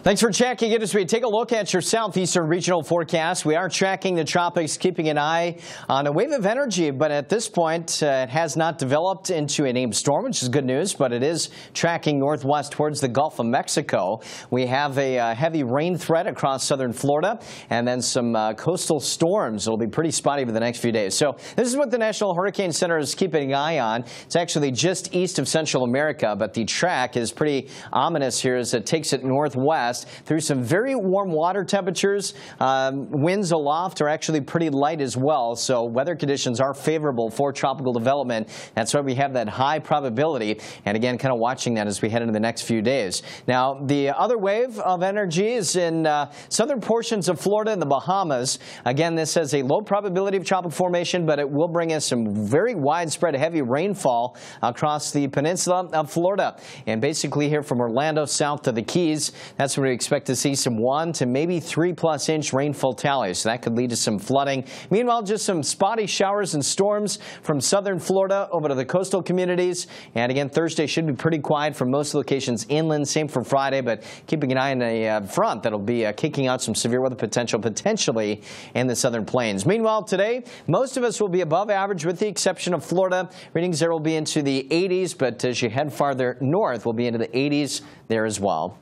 Thanks for checking in as we take a look at your southeastern regional forecast. We are tracking the tropics, keeping an eye on a wave of energy, but at this point it has not developed into a named storm, which is good news, but it is tracking northwest towards the Gulf of Mexico. We have a heavy rain threat across southern Florida and then some coastal storms. It'll be pretty spotty for the next few days. So this is what the National Hurricane Center is keeping an eye on. It's actually just east of Central America, but the track is pretty ominous here as it takes it northwest through some very warm water temperatures. Winds aloft are actually pretty light as well, so weather conditions are favorable for tropical development. That's why we have that high probability, and again, kind of watching that as we head into the next few days. Now, the other wave of energy is in southern portions of Florida and the Bahamas. Again, this has a low probability of tropical formation, but it will bring us some very widespread heavy rainfall across the peninsula of Florida. And basically here from Orlando south to the Keys, that's where we expect to see some 1 to maybe 3+ inch rainfall tallies. So that could lead to some flooding. Meanwhile, just some spotty showers and storms from southern Florida over to the coastal communities. And again, Thursday should be pretty quiet for most locations inland. Same for Friday, but keeping an eye on a front that'll be kicking out some severe weather potential potentially in the southern plains. Meanwhile, today, most of us will be above average with the exception of Florida. Readings there will be into the 80s, but as you head farther north, we'll be into the 80s there as well.